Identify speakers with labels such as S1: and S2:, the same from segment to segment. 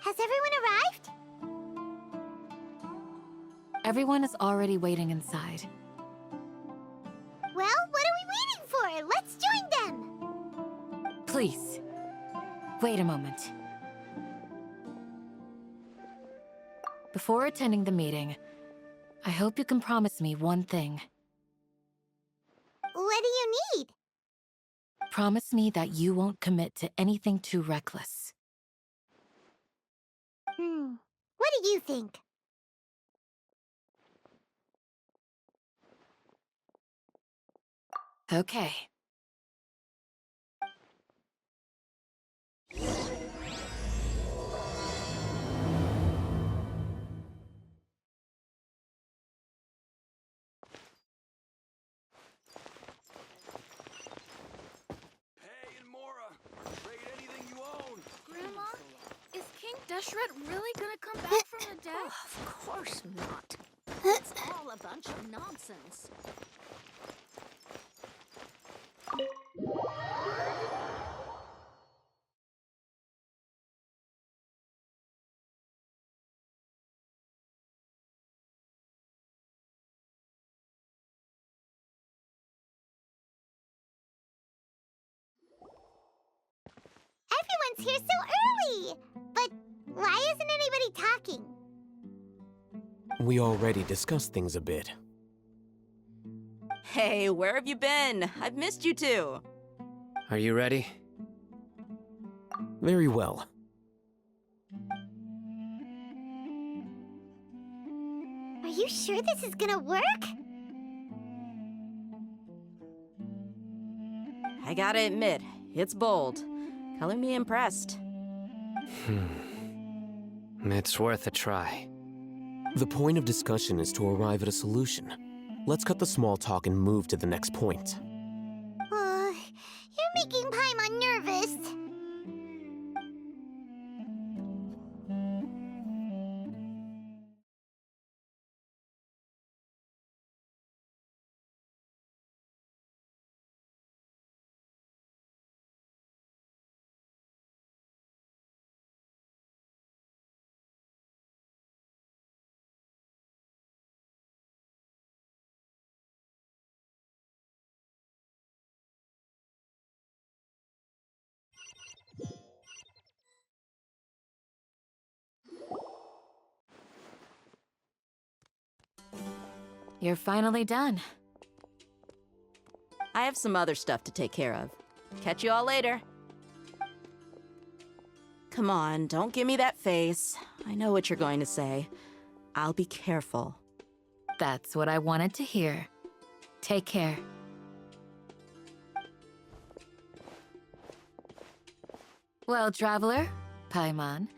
S1: Has everyone arrived?
S2: Everyone is already waiting inside.
S1: Well, what are we waiting for? Let's join them!
S2: Please, wait a moment. Before attending the meeting, I hope you can promise me one thing.
S1: What do you need?
S2: Promise me that you won't commit to anything too reckless.
S1: What do you think?
S2: Okay.
S3: Deshret really gonna come back from the dead?
S4: Of course not. It's all a bunch of nonsense.
S1: Everyone's here so early! But why isn't anybody talking?
S5: We already discussed things a bit.
S6: Hey, where have you been? I've missed you too.
S7: Are you ready?
S5: Very well.
S1: Are you sure this is gonna work?
S6: I gotta admit, it's bold. Color me impressed.
S7: It's worth a try.
S5: The point of discussion is to arrive at a solution. Let's cut the small talk and move to the next point.
S1: You're making Paimon nervous.
S2: You're finally done.
S6: I have some other stuff to take care of. Catch you all later. Come on, don't give me that face. I know what you're going to say. I'll be careful.
S2: That's what I wanted to hear. Take care. Well, Traveler, Paimon,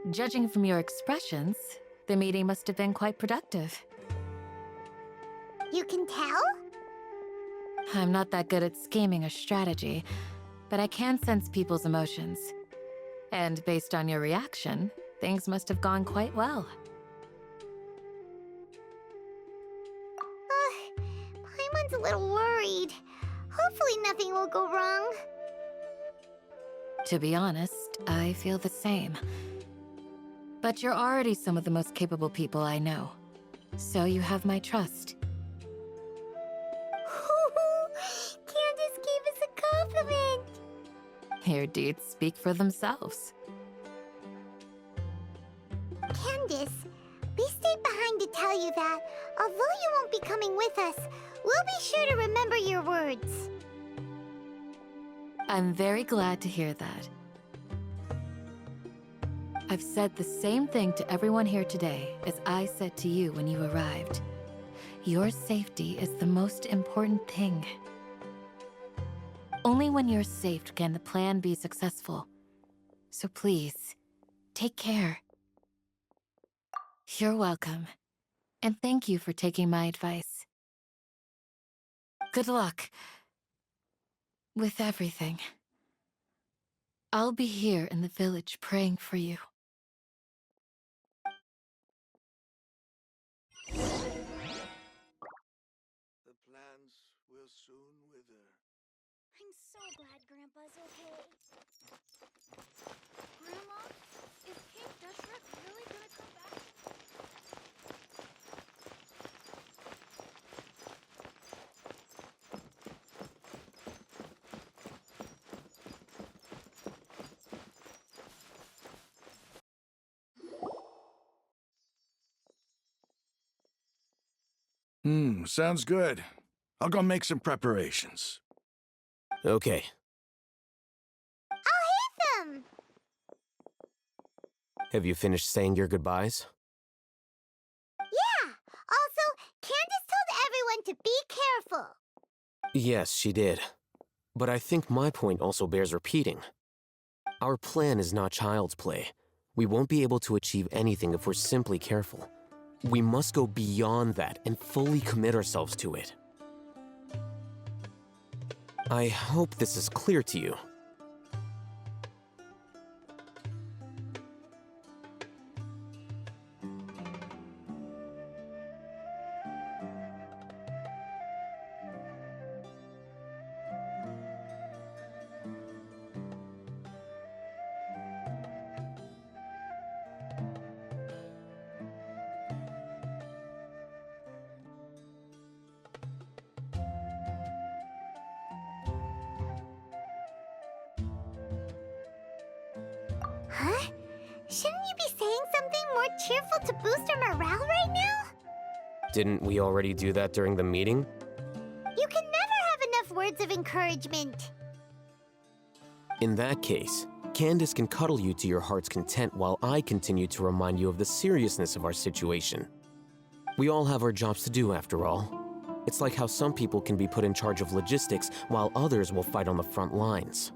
S2: judging from your expressions, the meeting must have been quite productive.
S1: You can tell?
S2: I'm not that good at scheming or strategy, but I can sense people's emotions. And based on your reaction, things must have gone quite well.
S1: Paimon's a little worried. Hopefully nothing will go wrong.
S2: To be honest, I feel the same. But you're already some of the most capable people I know. So you have my trust.
S1: Candace gave us a compliment.
S2: Your deeds speak for themselves.
S1: Candace, we stayed behind to tell you that, although you won't be coming with us, we'll be sure to remember your words.
S2: I'm very glad to hear that. I've said the same thing to everyone here today as I said to you when you arrived. Your safety is the most important thing. Only when you're safe can the plan be successful. So please, take care. You're welcome. And thank you for taking my advice. Good luck. With everything. I'll be here in the village praying for you.
S8: The plants will soon wither.
S3: I'm so glad Grandpa's okay. Grandma, is King Deshret really gonna come back?
S8: Sounds good. I'll go make some preparations.
S5: Okay.
S1: Them.
S5: Have you finished saying your goodbyes?
S1: Yeah. Also, Candace told everyone to be careful.
S5: Yes, she did. But I think my point also bears repeating. Our plan is not child's play. We won't be able to achieve anything if we're simply careful. We must go beyond that and fully commit ourselves to it. I hope this is clear to you.
S1: Huh? Shouldn't you be saying something more cheerful to boost our morale right now?
S5: Didn't we already do that during the meeting?
S1: You can never have enough words of encouragement.
S5: In that case, Candace can cuddle you to your heart's content while I continue to remind you of the seriousness of our situation. We all have our jobs to do after all. It's like how some people can be put in charge of logistics while others will fight on the front lines.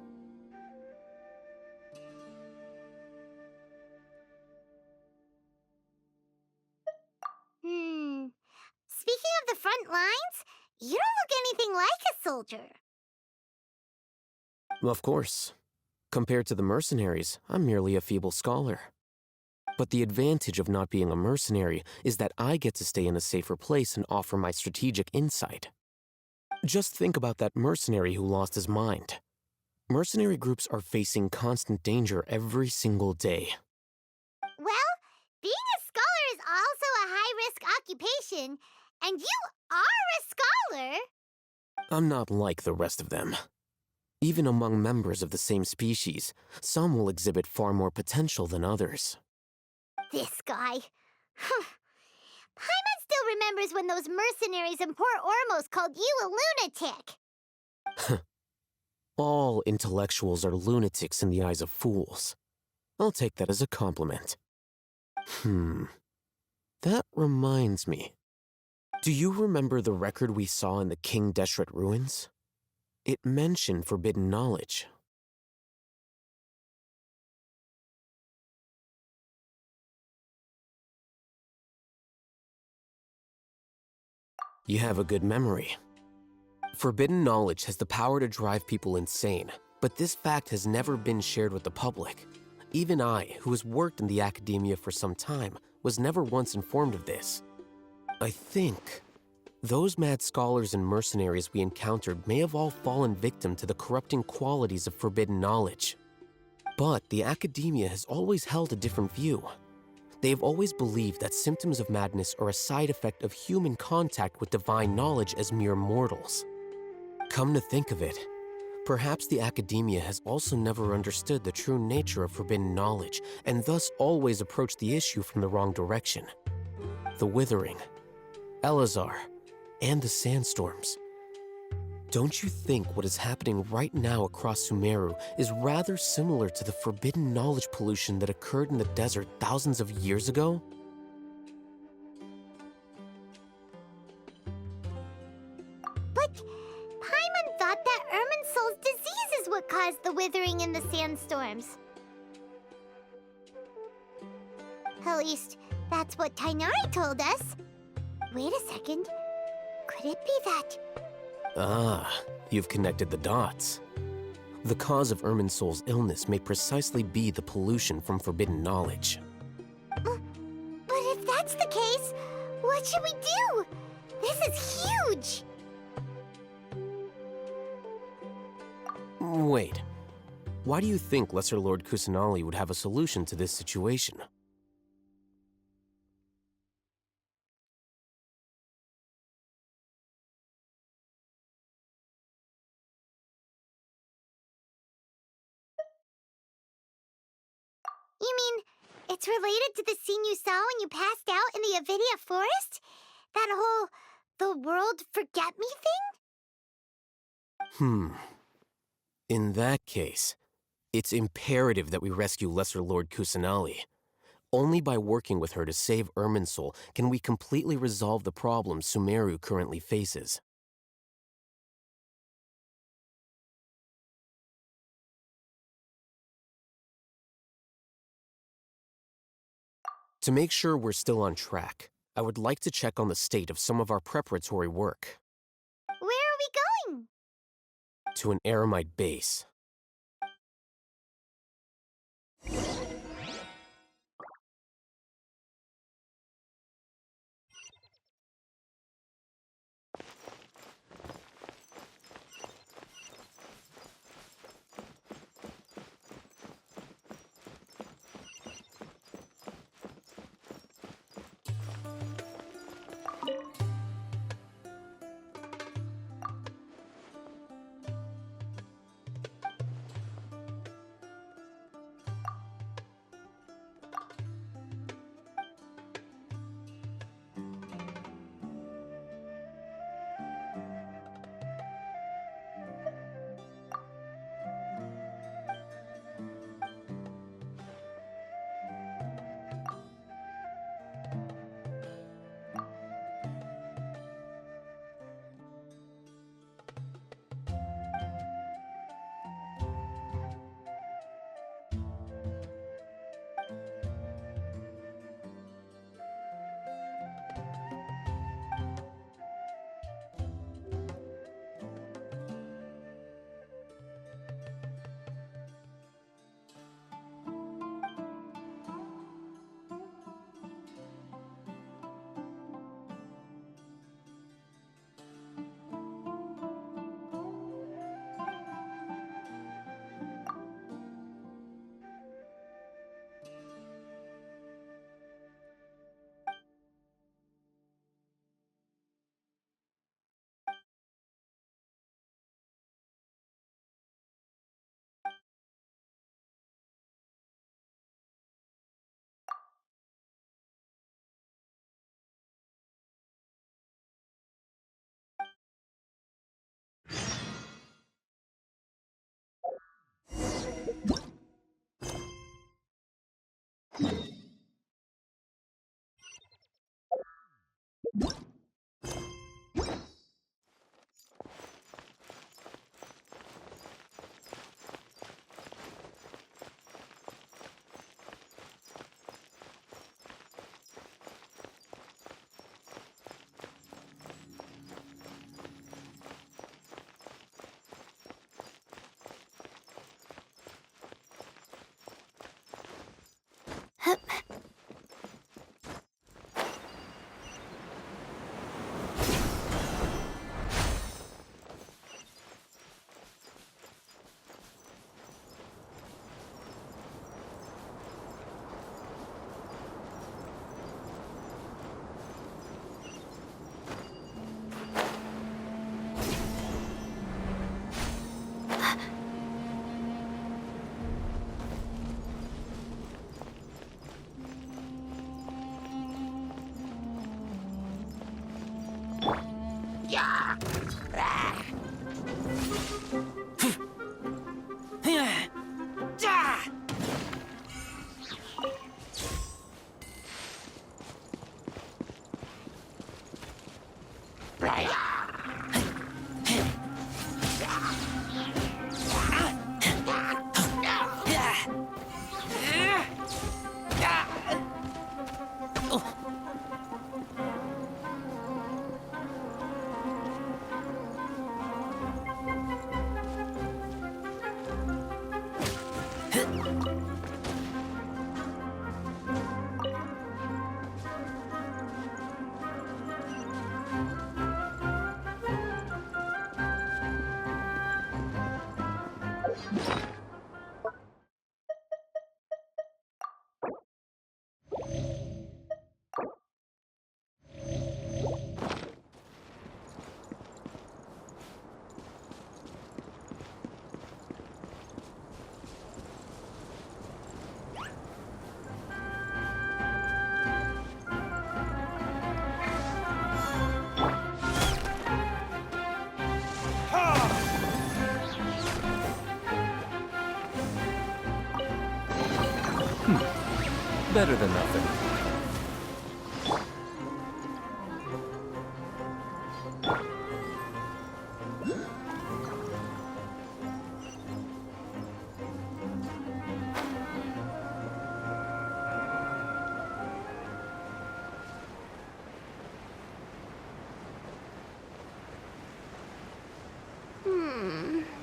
S1: Speaking of the front lines, you don't look anything like a soldier.
S5: Of course. Compared to the mercenaries, I'm merely a feeble scholar. But the advantage of not being a mercenary is that I get to stay in a safer place and offer my strategic insight. Just think about that mercenary who lost his mind. Mercenary groups are facing constant danger every single day.
S1: Well, being a scholar is also a high-risk occupation, and you are a scholar.
S5: I'm not like the rest of them. Even among members of the same species, some will exhibit far more potential than others.
S1: This guy. Paimon still remembers when those mercenaries in Port Ormos called you a lunatic.
S5: All intellectuals are lunatics in the eyes of fools. I'll take that as a compliment. That reminds me. Do you remember the record we saw in the King Deshret ruins? It mentioned forbidden knowledge. You have a good memory. Forbidden knowledge has the power to drive people insane, but this fact has never been shared with the public. Even I, who has worked in the academia for some time, was never once informed of this. I think those mad scholars and mercenaries we encountered may have all fallen victim to the corrupting qualities of forbidden knowledge. But the academia has always held a different view. They have always believed that symptoms of madness are a side effect of human contact with divine knowledge as mere mortals. Come to think of it, perhaps the academia has also never understood the true nature of forbidden knowledge and thus always approached the issue from the wrong direction. The Withering, Elazar, and the sandstorms. Don't you think what is happening right now across Sumeru is rather similar to the forbidden knowledge pollution that occurred in the desert thousands of years ago?
S1: But Paimon thought that Irminsul's disease is what caused the withering in the sandstorms. At least, that's what Tainari told us. Wait a second. Could it be that...
S5: Ah, you've connected the dots. The cause of Irminsul's illness may precisely be the pollution from forbidden knowledge.
S1: But if that's the case, what should we do? This is huge!
S5: Wait. Why do you think Lesser Lord Kusanali would have a solution to this situation?
S1: You mean, it's related to the scene you saw when you passed out in the Avidia forest? That whole, the world forget me thing?
S5: In that case, it's imperative that we rescue Lesser Lord Kusanali. Only by working with her to save Irminsul can we completely resolve the problems Sumeru currently faces. To make sure we're still on track, I would like to check on the state of some of our preparatory work.
S1: Where are we going?
S5: To an Eremite base.
S9: Better than nothing.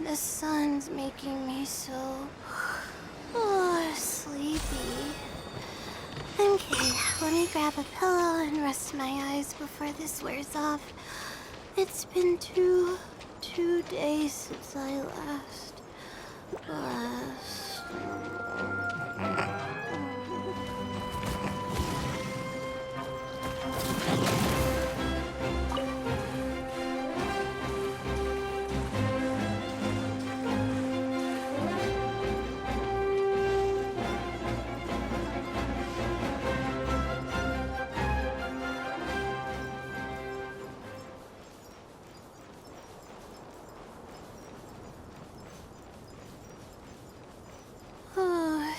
S1: The sun's making me so sleepy. Okay, let me grab a pillow and rest my eyes before this wears off. It's been two days since I last.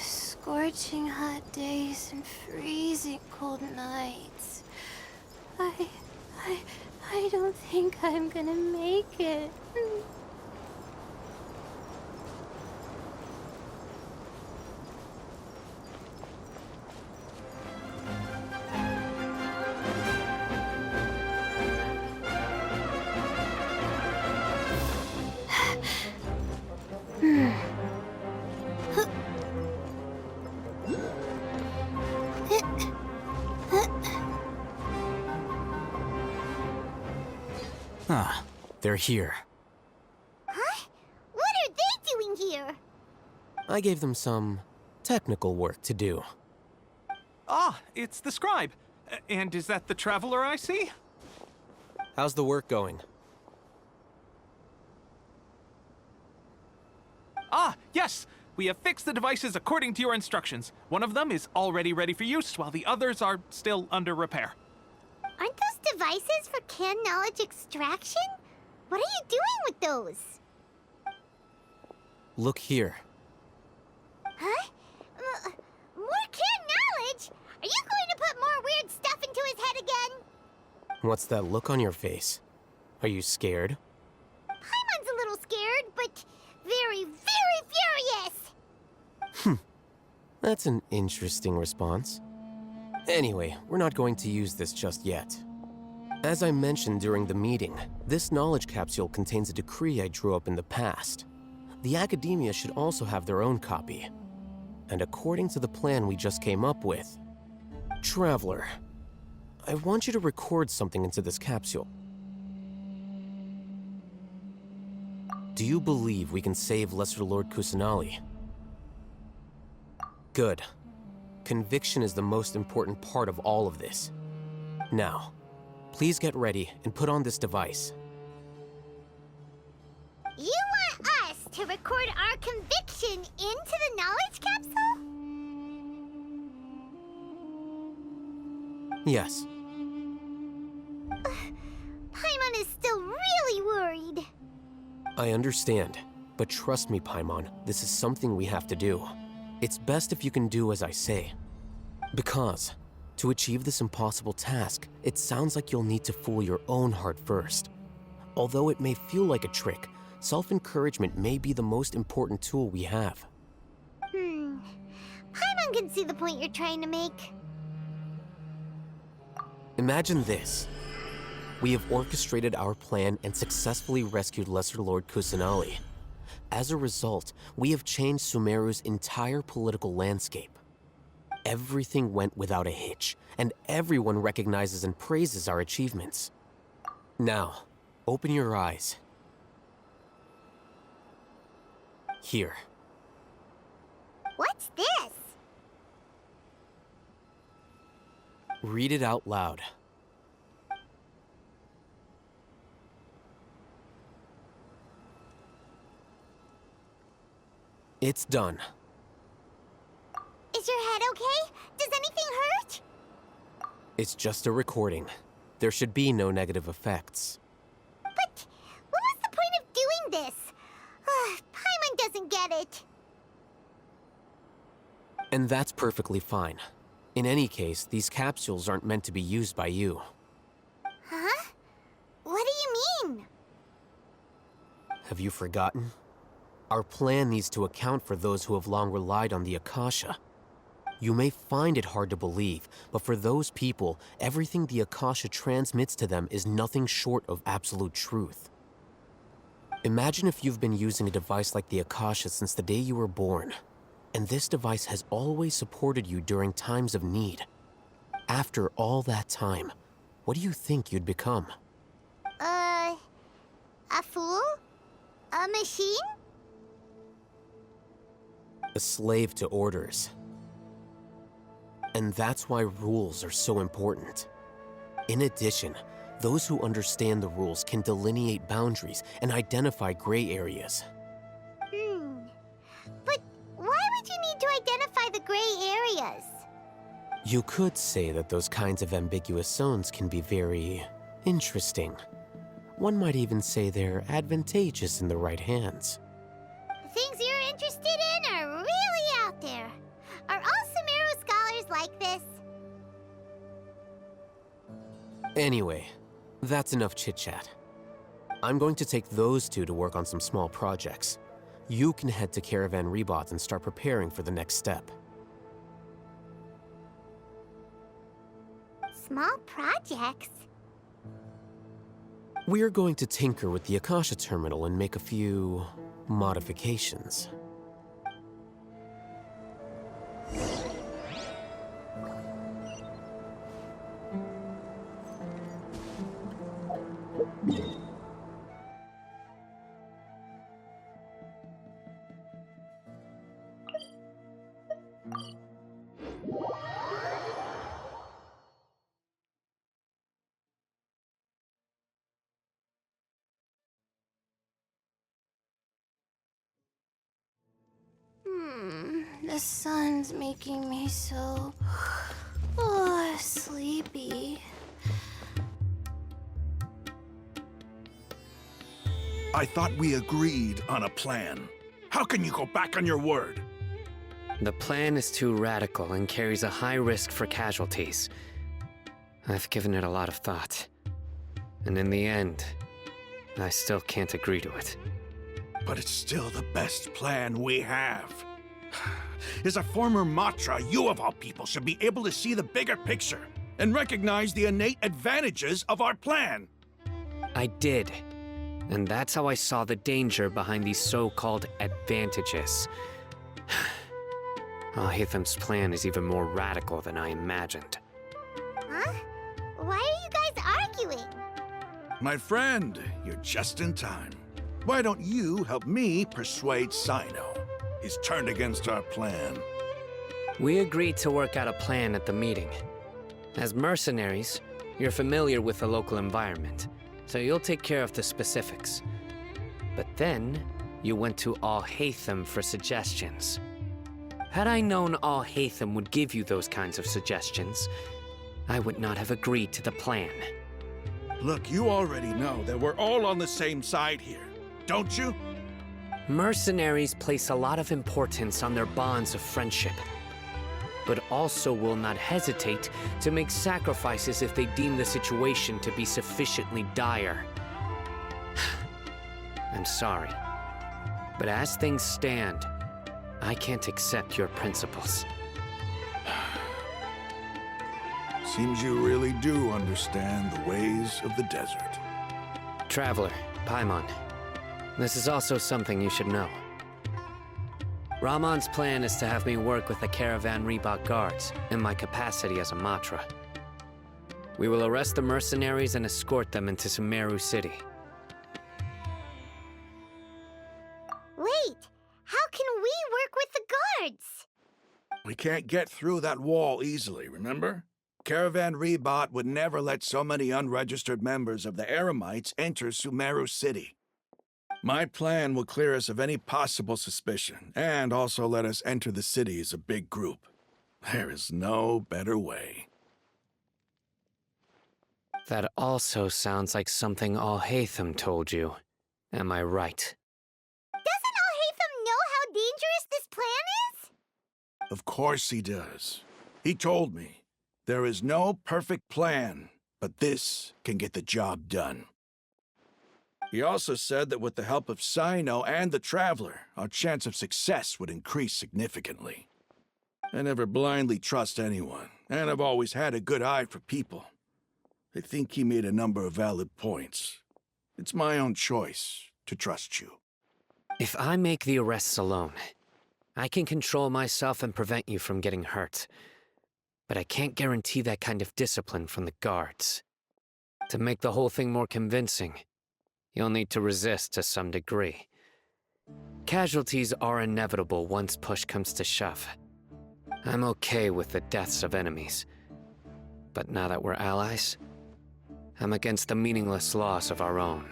S1: Scorching hot days and freezing cold nights. I don't think I'm gonna make it.
S5: Ah, they're here.
S1: Huh? What are they doing here?
S5: I gave them some technical work to do.
S10: Ah, it's the scribe. And is that the traveler I see?
S5: How's the work going?
S10: Ah, yes! We have fixed the devices according to your instructions. One of them is already ready for use, while the others are still under repair.
S1: Aren't those devices for canned knowledge extraction? What are you doing with those?
S5: Look here.
S1: Huh? More canned knowledge? Are you going to put more weird stuff into his head again?
S5: What's that look on your face? Are you scared?
S1: Paimon's a little scared, but very, very furious!
S5: That's an interesting response. Anyway, we're not going to use this just yet. As I mentioned during the meeting, this knowledge capsule contains a decree I drew up in the past. The academia should also have their own copy. And according to the plan we just came up with, Traveler, I want you to record something into this capsule. Do you believe we can save Lesser Lord Kusanali? Good. Conviction is the most important part of all of this. Now, please get ready and put on this device.
S1: You want us to record our conviction into the knowledge capsule?
S5: Yes.
S1: Paimon is still really
S5: I understand, but trust me, Paimon, this is something we have to do. It's best if you can do as I say. Because, to achieve this impossible task, it sounds like you'll need to fool your own heart first. Although it may feel like a trick, self-encouragement may be the most important tool we have.
S1: Paimon can see the point you're trying to make.
S5: Imagine this. We have orchestrated our plan and successfully rescued Lesser Lord Kusanali. As a result, we have changed Sumeru's entire political landscape. Everything went without a hitch, and everyone recognizes and praises our achievements. Now, open your eyes. Here.
S1: What's this?
S5: Read it out loud. It's done.
S1: Is your head okay? Does anything hurt?
S5: It's just a recording. There should be no negative effects.
S1: But what was the point of doing this? Paimon doesn't get it.
S5: And that's perfectly fine. In any case, these capsules aren't meant to be used by you.
S1: Huh? What do you mean?
S5: Have you forgotten? Our plan needs to account for those who have long relied on the Akasha. You may find it hard to believe, but for those people, everything the Akasha transmits to them is nothing short of absolute truth. Imagine if you've been using a device like the Akasha since the day you were born, and this device has always supported you during times of need. After all that time, what do you think you'd become?
S1: A fool? A machine?
S5: A slave to orders. And that's why rules are so important. In addition, those who understand the rules can delineate boundaries and identify gray areas.
S1: But why would you need to identify the gray areas?
S5: You could say that those kinds of ambiguous zones can be very interesting. One might even say they're advantageous in the right hands.
S1: The things you're interested in are really out there. Are all Sumeru scholars like this?
S5: Anyway, that's enough chit-chat. I'm going to take those two to work on some small projects. You can head to Caravan Rebot and start preparing for the next step.
S1: Small projects?
S5: We're going to tinker with the Akasha terminal and make a few modifications.
S1: The sun's making me so... sleepy.
S8: I thought we agreed on a plan. How can you go back on your word?
S7: The plan is too radical and carries a high risk for casualties. I've given it a lot of thought. And in the end, I still can't agree to it.
S8: But it's still the best plan we have. As a former Matra, you of all people should be able to see the bigger picture and recognize the innate advantages of our plan.
S7: I did. And that's how I saw the danger behind these so-called advantages. Alhaitham's plan is even more radical than I imagined.
S1: Huh? Why are you guys arguing?
S8: My friend, you're just in time. Why don't you help me persuade Sino? He's turned against our plan.
S7: We agreed to work out a plan at the meeting. As mercenaries, you're familiar with the local environment, so you'll take care of the specifics. But then, you went to Alhaitham for suggestions. Had I known Alhaitham would give you those kinds of suggestions, I would not have agreed to the plan.
S8: Look, you already know that we're all on the same side here. don't you?
S7: Mercenaries place a lot of importance on their bonds of friendship, but also will not hesitate to make sacrifices if they deem the situation to be sufficiently dire. I'm sorry, but as things stand, I can't accept your principles.
S8: Seems you really do understand the ways of the desert.
S7: Traveler, Paimon, this is also something you should know. Ramon's plan is to have me work with the Caravan Reebok guards in my capacity as a Matra. We will arrest the mercenaries and escort them into Sumeru City.
S1: Wait, how can we work with the guards?
S8: We can't get through that wall easily, remember? Caravan Reebok would never let so many unregistered members of the Eremites enter Sumeru City. My plan will clear us of any possible suspicion, and also let us enter the city as a big group. There is no better way.
S7: That also sounds like something Al-Haytham told you. Am I right?
S1: Doesn't Al-Haytham know how dangerous this plan is?
S8: Of course he does. He told me, there is no perfect plan, but this can get the job done. He also said that with the help of Sino and the Traveler, our chance of success would increase significantly. I never blindly trust anyone, and I've always had a good eye for people. I think he made a number of valid points. It's my own choice to trust you.
S7: If I make the arrests alone, I can control myself and prevent you from getting hurt. But I can't guarantee that kind of discipline from the guards. To make the whole thing more convincing, you'll need to resist to some degree. Casualties are inevitable once push comes to shove. I'm okay with the deaths of enemies. But now that we're allies, I'm against the meaningless loss of our own.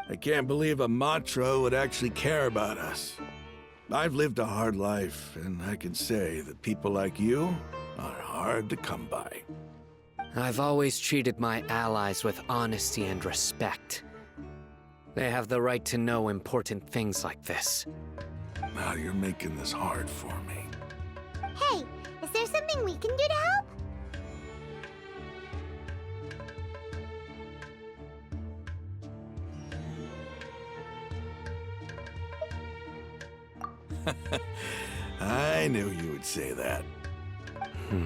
S8: I can't believe a Matra would actually care about us. I've lived a hard life, and I can say that people like you are hard to come by.
S7: I've always treated my allies with honesty and respect. They have the right to know important things like this.
S8: Now you're making this hard for me.
S1: Hey, is there something we can do to help?
S8: I knew you would say that.
S1: We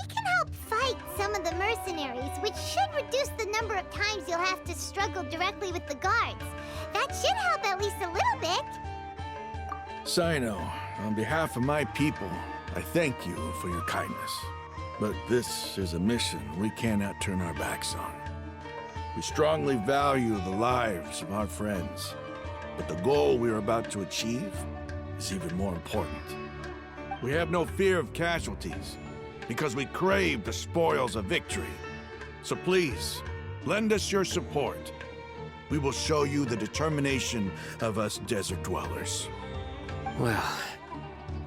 S1: can help fight some of the mercenaries, which should reduce the number of times you'll have to struggle directly with the guards. That should help at least a little bit.
S8: Sino, on behalf of my people, I thank you for your kindness. But this is a mission we cannot turn our backs on. We strongly value the lives of our friends, but the goal we are about to achieve is even more important. We have no fear of casualties, because we crave the spoils of victory. So please, lend us your support. We will show you the determination of us desert dwellers.
S7: Well,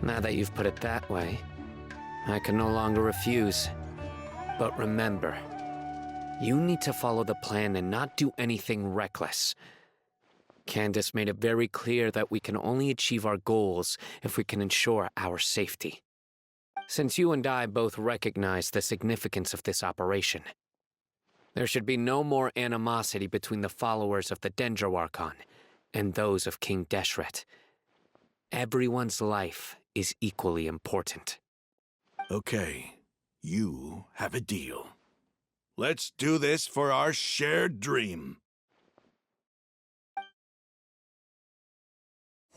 S7: now that you've put it that way, I can no longer refuse. But remember, you need to follow the plan and not do anything reckless. Candace made it very clear that we can only achieve our goals if we can ensure our safety. Since you and I both recognize the significance of this operation, there should be no more animosity between the followers of the Dendro Archon and those of King Deshret. Everyone's life is equally important.
S8: Okay, you have a deal. Let's do this for our shared dream.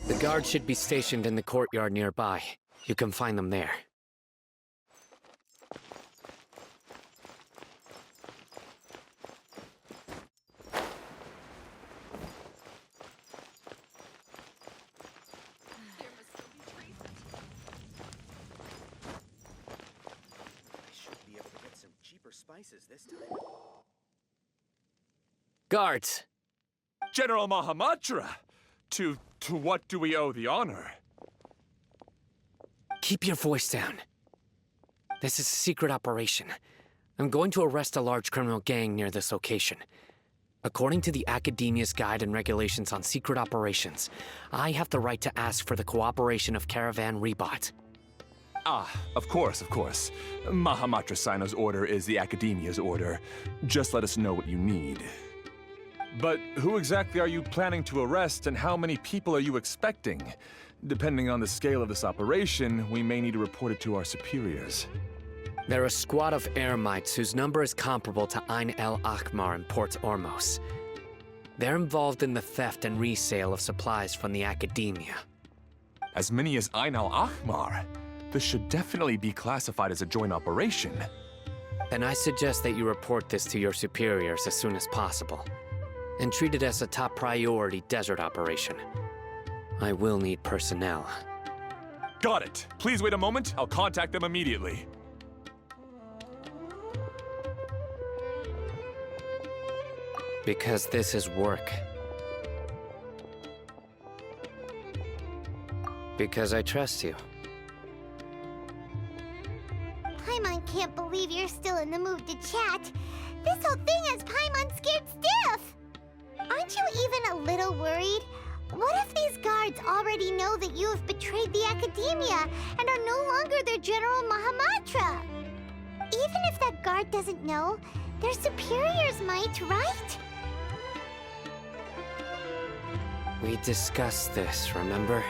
S7: The guards should be stationed in the courtyard nearby. You can find them there. Guards!
S9: General Mahamatra! To what do we owe the honor?
S7: Keep your voice down. This is a secret operation. I'm going to arrest a large criminal gang near this location. According to the Academia's Guide and Regulations on Secret Operations, I have the right to ask for the cooperation of Caravan Rebot.
S9: Ah, of course, of course. Mahamatra Sino's order is the Academia's order. Just let us know what you need. But who exactly are you planning to arrest, and how many people are you expecting? Depending on the scale of this operation, we may need to report it to our superiors.
S7: They're a squad of Eremites whose number is comparable to Ain el Akhmar in Port Ormos. They're involved in the theft and resale of supplies from the Academia.
S9: As many as Ain el Akhmar? This should definitely be classified as a joint operation.
S7: Then I suggest that you report this to your superiors as soon as possible, and treat it as a top priority desert operation. I will need personnel.
S9: Got it. Please wait a moment. I'll contact them immediately.
S7: Because this is work. Because I trust you.
S1: Paimon can't believe you're still in the mood to chat. This whole thing has Paimon scared stiff. Aren't you even a little worried? What if these guards already know that you have betrayed the Academia and are no longer their General Mahamatra? Even if that guard doesn't know, their superiors might, right?
S7: We discussed this, remember?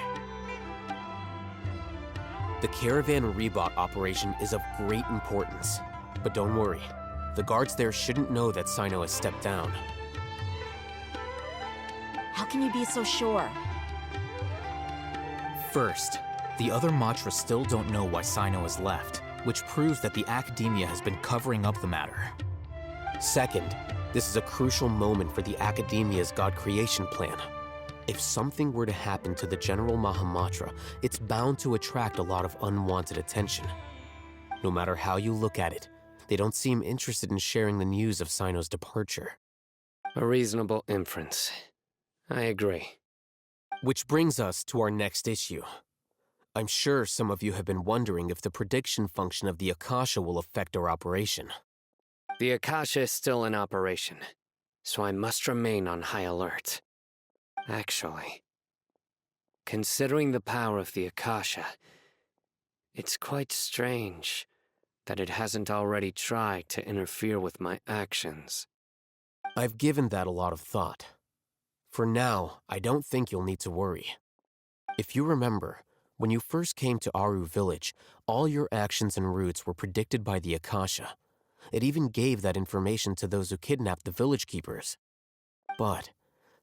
S5: The Caravan Rebot operation is of great importance. But don't worry, the guards there shouldn't know that Sino has stepped down.
S6: How can you be so sure?
S11: First, the other Matra still don't know why Sino has left, which proves that the Academia has been covering up the matter.
S5: Second, this is a crucial moment for the Academia's God creation plan. If something were to happen to the General Mahamatra, it's bound to attract a lot of unwanted attention. No matter how you look at it, they don't seem interested in sharing the news of Sino's departure.
S7: A reasonable inference. I agree.
S5: Which brings us to our next issue. I'm sure some of you have been wondering if the prediction function of the Akasha will affect our operation.
S7: The Akasha is still in operation, so I must remain on high alert. Actually, considering the power of the Akasha, it's quite strange that it hasn't already tried to interfere with my actions.
S5: I've given that a lot of thought. For now, I don't think you'll need to worry. If you remember, when you first came to Aru Village, all your actions and routes were predicted by the Akasha. It even gave that information to those who kidnapped the village keepers. But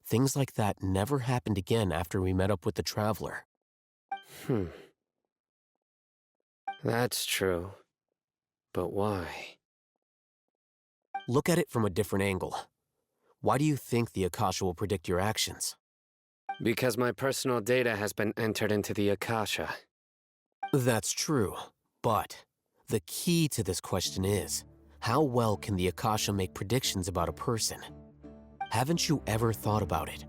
S5: things like that never happened again after we met up with the Traveler.
S7: That's true. But why?
S5: Look at it from a different angle. Why do you think the Akasha will predict your actions?
S7: Because my personal data has been entered into the Akasha.
S5: That's true, but the key to this question is, how well can the Akasha make predictions about a person? Haven't you ever thought about it?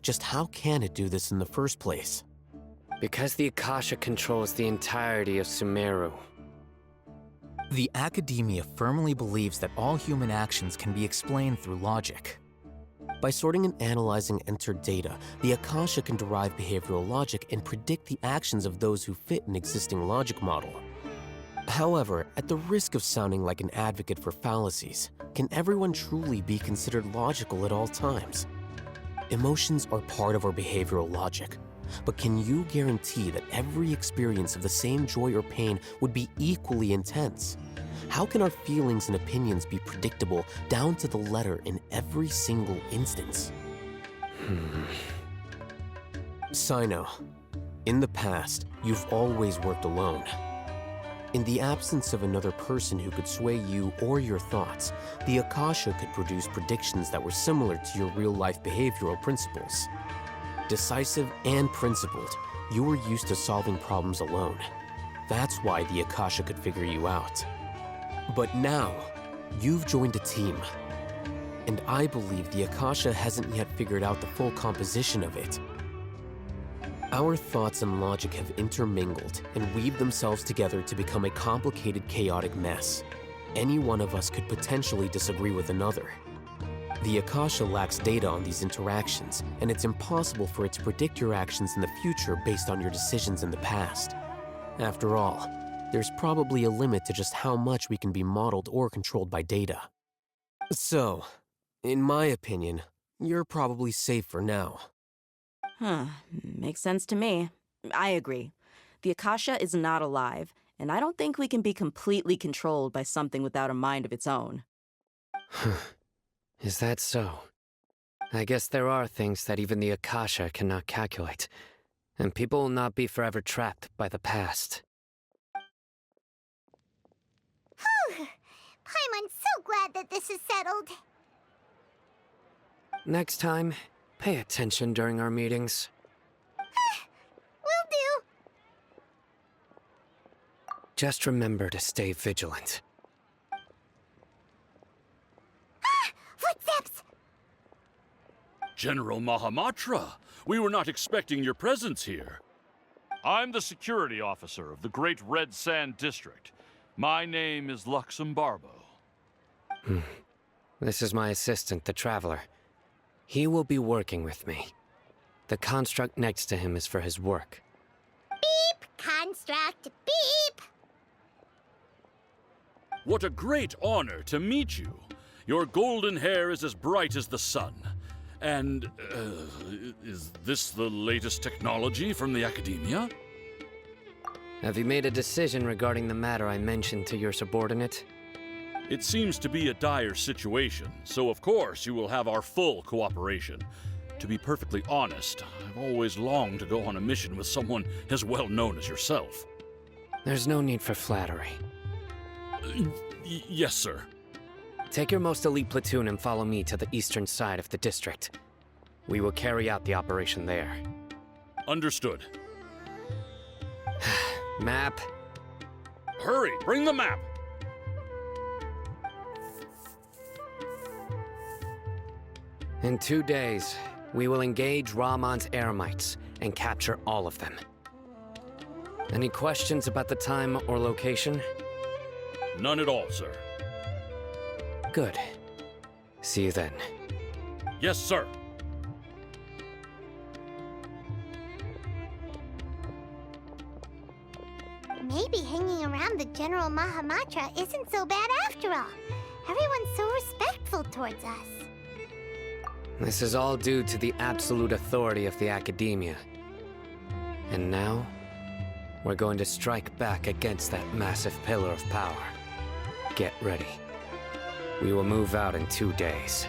S5: Just how can it do this in the first place?
S7: Because the Akasha controls the entirety of Sumeru.
S11: The Academia firmly believes that all human actions can be explained through logic.
S5: By sorting and analyzing entered data, the Akasha can derive behavioral logic and predict the actions of those who fit an existing logic model. However, at the risk of sounding like an advocate for fallacies, can everyone truly be considered logical at all times? Emotions are part of our behavioral logic, but can you guarantee that every experience of the same joy or pain would be equally intense? How can our feelings and opinions be predictable down to the letter in every single instance? Sino, in the past, you've always worked alone. In the absence of another person who could sway you or your thoughts, the Akasha could produce predictions that were similar to your real-life behavioral principles. Decisive and principled, you were used to solving problems alone. That's why the Akasha could figure you out. But now, you've joined a team. And I believe the Akasha hasn't yet figured out the full composition of it. Our thoughts and logic have intermingled and weaved themselves together to become a complicated, chaotic mess. any one of us could potentially disagree with another. The Akasha lacks data on these interactions, and it's impossible for it to predict your actions in the future based on your decisions in the past. After all, there's probably a limit to just how much we can be modeled or controlled by data. So, in my opinion, you're probably safe for now.
S6: Makes sense to me. I agree. The Akasha is not alive, and I don't think we can be completely controlled by something without a mind of its own.
S7: Is that so? I guess there are things that even the Akasha cannot calculate, and people will not be forever trapped by the past.
S1: Whew! Paimon's so glad that this is settled.
S7: Next time, pay attention during our meetings.
S1: Will do.
S7: Just remember to stay vigilant.
S1: Footsteps!
S12: General Mahamatra, we were not expecting your presence here. I'm the security officer of the Great Red Sand District. My name is Luxembarbo.
S7: This is my assistant, the Traveler. He will be working with me. The construct next to him is for his work.
S1: Beep! Construct, beep!
S12: What a great honor to meet you. Your golden hair is as bright as the sun. And, is this the latest technology from the Academia?
S7: Have you made a decision regarding the matter I mentioned to your subordinate?
S12: It seems to be a dire situation, so of course you will have our full cooperation. To be perfectly honest, I've always longed to go on a mission with someone as well known as yourself.
S7: There's no need for flattery.
S12: Yes, sir.
S7: Take your most elite platoon and follow me to the eastern side of the district. We will carry out the operation there.
S12: Understood.
S7: Map.
S12: Hurry, bring the map!
S7: In 2 days, we will engage Rahman's Eremites and capture all of them. Any questions about the time or location?
S12: None at all, sir.
S7: Good. See you then.
S12: Yes, sir.
S1: Maybe hanging around the General Mahamatra isn't so bad after all. Everyone's so respectful towards us.
S7: This is all due to the absolute authority of the Academia. And now, we're going to strike back against that massive pillar of power. Get ready. We will move out in 2 days.